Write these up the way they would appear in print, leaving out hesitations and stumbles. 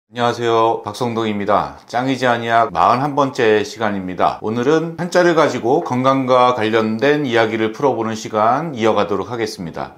안녕하세요, 박성동입니다. 짱이지 아니학 41번째 시간입니다. 오늘은 한자를 가지고 건강과 관련된 이야기를 풀어보는 시간 이어가도록 하겠습니다.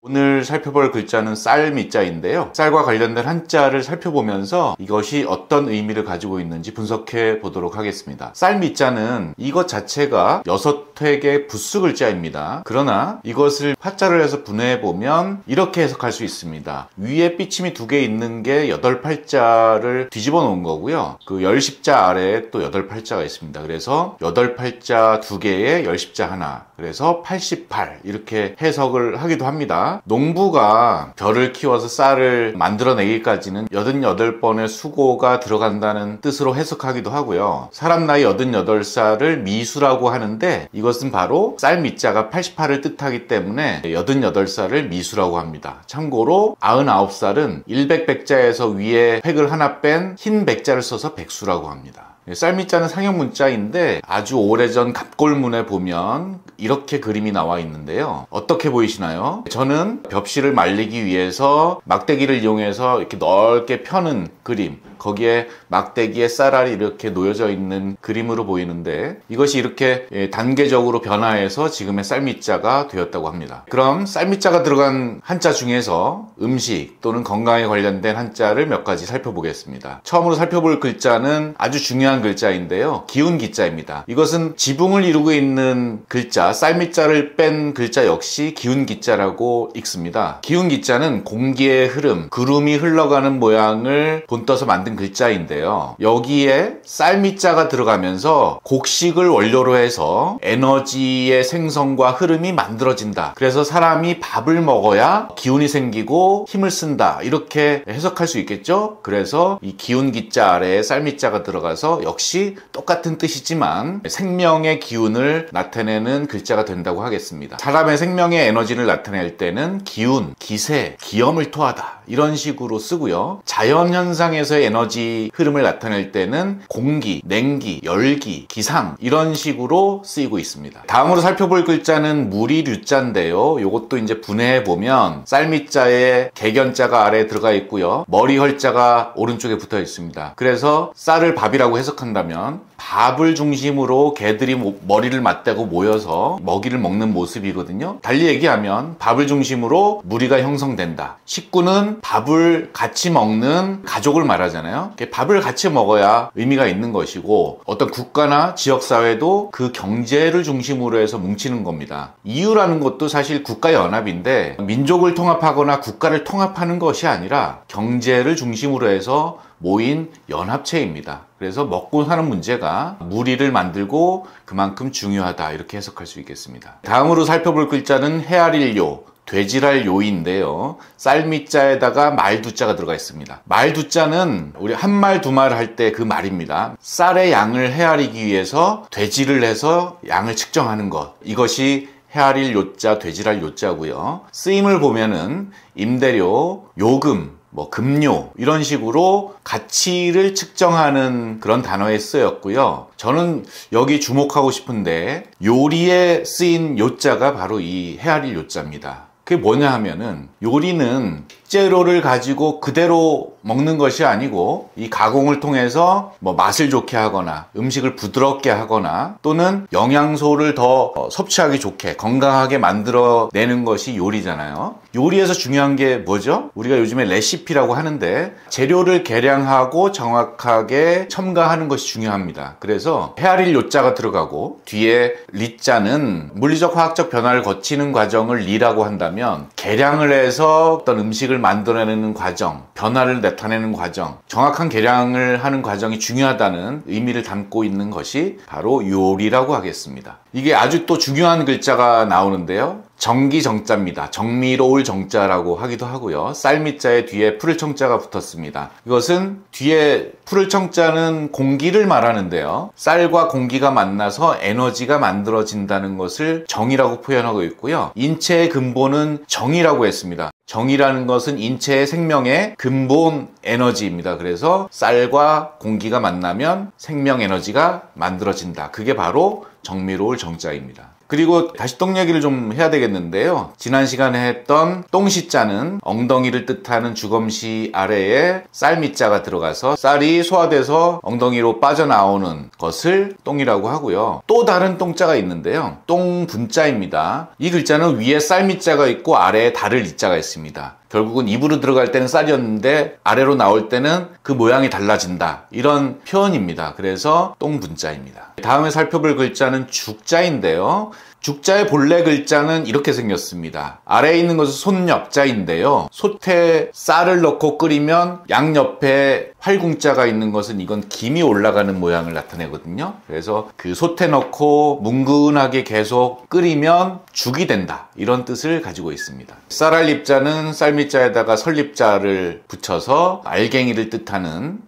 오늘 살펴볼 글자는 쌀미자인데요. 쌀과 관련된 한자를 살펴보면서 이것이 어떤 의미를 가지고 있는지 분석해 보도록 하겠습니다. 쌀미자는 이것 자체가 6획의 부수 글자입니다. 그러나 이것을 화자를 해서 분해해 보면 이렇게 해석할 수 있습니다. 위에 삐침이 2개 있는 게 8팔자를 뒤집어 놓은 거고요. 그 10십자 아래에 또 8팔자가 있습니다. 그래서 8팔자 2개에 10십자 하나, 그래서 88 이렇게 해석을 하기도 합니다. 농부가 벼를 키워서 쌀을 만들어내기까지는 88번의 수고가 들어간다는 뜻으로 해석하기도 하고요. 사람 나이 88살을 미수라고 하는데 이것은 바로 쌀미자가 88을 뜻하기 때문에 88살을 미수라고 합니다. 참고로 99살은 100백자에서 위에 획을 하나 뺀 흰 백자를 써서 백수라고 합니다. 쌀미자는 상형문자인데 아주 오래전 갑골문에 보면 이렇게 그림이 나와 있는데요. 어떻게 보이시나요? 저는 벽실을 말리기 위해서 막대기를 이용해서 이렇게 넓게 펴는 그림, 거기에 막대기에 쌀알이 이렇게 놓여져 있는 그림으로 보이는데 이것이 이렇게 단계적으로 변화해서 지금의 쌀미자가 되었다고 합니다. 그럼 쌀미자가 들어간 한자 중에서 음식 또는 건강에 관련된 한자를 몇 가지 살펴보겠습니다. 처음으로 살펴볼 글자는 아주 중요한 글자인데요. 기운기자입니다. 이것은 지붕을 이루고 있는 글자, 쌀미자를 뺀 글자 역시 기운기자라고 읽습니다. 기운기자는 공기의 흐름, 구름이 흘러가는 모양을 본떠서 만든 글자인데요. 여기에 쌀미자가 들어가면서 곡식을 원료로 해서 에너지의 생성과 흐름이 만들어진다. 그래서 사람이 밥을 먹어야 기운이 생기고 힘을 쓴다. 이렇게 해석할 수 있겠죠? 그래서 이 기운기자 아래에 쌀미자가 들어가서 역시 똑같은 뜻이지만 생명의 기운을 나타내는 글자가 된다고 하겠습니다. 사람의 생명의 에너지를 나타낼 때는 기운, 기세, 기염을 토하다 이런 식으로 쓰고요. 자연현상에서의 에너지 흐름을 나타낼 때는 공기, 냉기, 열기, 기상 이런 식으로 쓰이고 있습니다. 다음으로 살펴볼 글자는 무리류자인데요. 이것도 이제 분해해 보면 쌀미자에 개견자가 아래에 들어가 있고요. 머리헐자가 오른쪽에 붙어 있습니다. 그래서 쌀을 밥이라고 해석한다면 밥을 중심으로 개들이 머리를 맞대고 모여서 먹이를 먹는 모습이거든요. 달리 얘기하면 밥을 중심으로 무리가 형성된다. 식구는 밥을 같이 먹는 가족을 말하잖아요. 밥을 같이 먹어야 의미가 있는 것이고 어떤 국가나 지역사회도 그 경제를 중심으로 해서 뭉치는 겁니다. EU라는 것도 사실 국가연합인데 민족을 통합하거나 국가를 통합하는 것이 아니라 경제를 중심으로 해서 모인 연합체입니다. 그래서 먹고 사는 문제가 무리를 만들고 그만큼 중요하다 이렇게 해석할 수 있겠습니다. 다음으로 살펴볼 글자는 헤아릴요, 되지랄 요인데요. 쌀미자에다가 말두자가 들어가 있습니다. 말두자는 우리 한 말 두 말 할 때 그 말입니다. 쌀의 양을 헤아리기 위해서 되지를 해서 양을 측정하는 것, 이것이 헤아릴 요자, 되지랄 요자고요. 쓰임을 보면은 임대료, 요금, 금료 이런 식으로 가치를 측정하는 그런 단어에 쓰였고요. 저는 여기 주목하고 싶은데 요리에 쓰인 요자가 바로 이 헤아릴 요자입니다. 그게 뭐냐 하면은 요리는 식재료를 가지고 그대로 먹는 것이 아니고 이 가공을 통해서 맛을 좋게 하거나 음식을 부드럽게 하거나 또는 영양소를 더 섭취하기 좋게 건강하게 만들어내는 것이 요리잖아요. 요리에서 중요한 게 뭐죠? 우리가 요즘에 레시피라고 하는데 재료를 계량하고 정확하게 첨가하는 것이 중요합니다. 그래서 헤아릴 요자가 들어가고 뒤에 리자는 물리적 화학적 변화를 거치는 과정을 리라고 한다면 계량을 해서 어떤 음식을 만들어내는 과정, 변화를 나타내는 과정, 정확한 계량을 하는 과정이 중요하다는 의미를 담고 있는 것이 바로 요리라고 하겠습니다. 이게 아주 또 중요한 글자가 나오는데요. 정기 정자입니다. 정미로울 정자라고 하기도 하고요. 쌀미자에 뒤에 풀을 청자가 붙었습니다. 이것은 뒤에 풀을 청자는 공기를 말하는데요. 쌀과 공기가 만나서 에너지가 만들어진다는 것을 정이라고 표현하고 있고요. 인체의 근본은 정이라고 했습니다. 정이라는 것은 인체의 생명의 근본 에너지입니다. 그래서 쌀과 공기가 만나면 생명 에너지가 만들어진다. 그게 바로 정미로울 정자입니다. 그리고 다시 똥 얘기를 좀 해야 되겠는데요. 지난 시간에 했던 똥시자는 엉덩이를 뜻하는 주검시 아래에 쌀미자가 들어가서 쌀이 소화돼서 엉덩이로 빠져나오는 것을 똥이라고 하고요. 또 다른 똥자가 있는데요. 똥분자입니다. 이 글자는 위에 쌀미자가 있고 아래에 달을 이자가 있습니다. 결국은 입으로 들어갈 때는 쌀이었는데 아래로 나올 때는 그 모양이 달라진다. 이런 표현입니다. 그래서 똥분자입니다. 다음에 살펴볼 글자는 죽자인데요. 죽자의 본래 글자는 이렇게 생겼습니다. 아래에 있는 것은 손엽자인데요. 솥에 쌀을 넣고 끓이면 양옆에 활궁자가 있는 것은 이건 김이 올라가는 모양을 나타내거든요. 그래서 그 솥에 넣고 뭉근하게 계속 끓이면 죽이 된다. 이런 뜻을 가지고 있습니다. 쌀알립자는 쌀미자에다가 설립자를 붙여서 알갱이를 뜻하는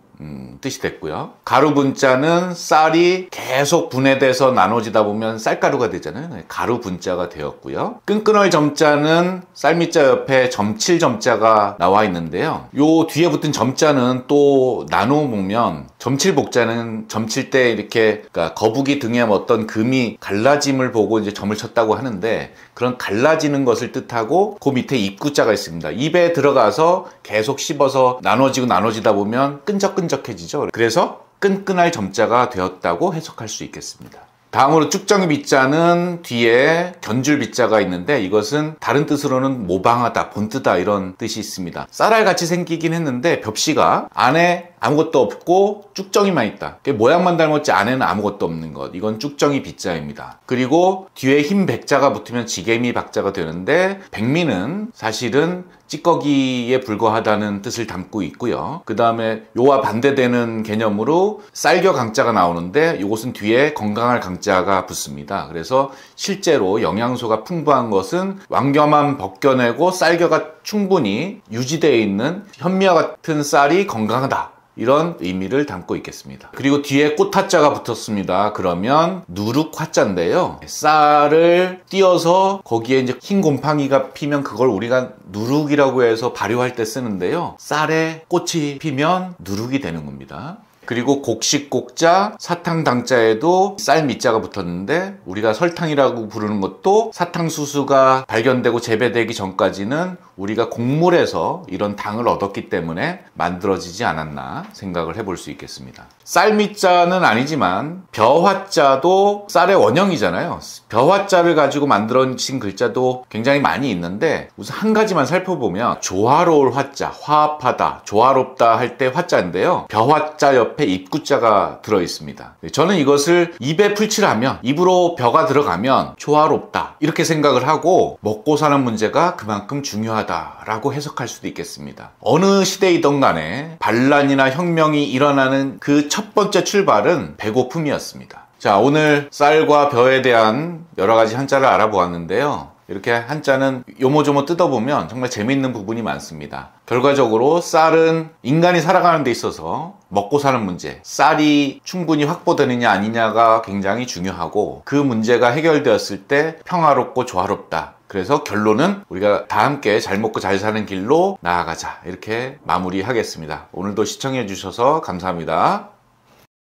뜻이 됐고요. 가루분자는 쌀이 계속 분해돼서 나눠지다 보면 쌀가루가 되잖아요. 가루분자가 되었고요. 끈끈할 점자는 쌀미자 옆에 점칠 점자가 나와 있는데요. 요 뒤에 붙은 점자는 또 나누어 보면 점칠복자는 점칠 때 이렇게 그러니까 거북이 등에 어떤 금이 갈라짐을 보고 이제 점을 쳤다고 하는데 그런 갈라지는 것을 뜻하고 그 밑에 입구자가 있습니다. 입에 들어가서 계속 씹어서 나눠지다 보면 끈적끈적해지죠. 그래서 끈끈할 점자가 되었다고 해석할 수 있겠습니다. 다음으로 쭉정이 비자는 뒤에 견줄 비자가 있는데 이것은 다른 뜻으로는 모방하다, 본뜨다 이런 뜻이 있습니다. 쌀알같이 생기긴 했는데 벽시가 안에 아무것도 없고 쭉정이만 있다. 모양만 닮았지 안에는 아무것도 없는 것. 이건 쭉정이 비자입니다. 그리고 뒤에 흰 백자가 붙으면 지개미 박자가 되는데 백미는 사실은 찌꺼기에 불과하다는 뜻을 담고 있고요. 그 다음에 요와 반대되는 개념으로 쌀겨 강자가 나오는데 이것은 뒤에 건강할 강자가 붙습니다. 그래서 실제로 영양소가 풍부한 것은 왕겨만 벗겨내고 쌀겨가 충분히 유지되어 있는 현미와 같은 쌀이 건강하다. 이런 의미를 담고 있겠습니다. 그리고 뒤에 꽃화자가 붙었습니다. 그러면 누룩화자인데요. 쌀을 띄어서 거기에 이제 흰 곰팡이가 피면 그걸 우리가 누룩이라고 해서 발효할 때 쓰는데요. 쌀에 꽃이 피면 누룩이 되는 겁니다. 그리고 곡식곡자, 사탕당자에도 쌀미자가 붙었는데 우리가 설탕이라고 부르는 것도 사탕수수가 발견되고 재배되기 전까지는 우리가 곡물에서 이런 당을 얻었기 때문에 만들어지지 않았나 생각을 해볼 수 있겠습니다. 쌀미자는 아니지만 벼화자도 쌀의 원형이잖아요. 벼화자를 가지고 만들어진 글자도 굉장히 많이 있는데 우선 한 가지만 살펴보면 조화로울 화자, 화합하다, 조화롭다 할 때 화자인데요. 벼화자 옆에 입구자가 들어있습니다. 저는 이것을 입에 풀칠하면 입으로 벼가 들어가면 조화롭다 이렇게 생각을 하고 먹고 사는 문제가 그만큼 중요하다라고 해석할 수도 있겠습니다. 어느 시대이든 간에 반란이나 혁명이 일어나는 그 첫 번째 출발은 배고픔이었습니다. 자, 오늘 쌀과 벼에 대한 여러 가지 한자를 알아보았는데요. 이렇게 한자는 요모조모 뜯어보면 정말 재미있는 부분이 많습니다. 결과적으로 쌀은 인간이 살아가는 데 있어서 먹고 사는 문제, 쌀이 충분히 확보되느냐 아니냐가 굉장히 중요하고 그 문제가 해결되었을 때 평화롭고 조화롭다. 그래서 결론은 우리가 다 함께 잘 먹고 잘 사는 길로 나아가자. 이렇게 마무리하겠습니다. 오늘도 시청해 주셔서 감사합니다.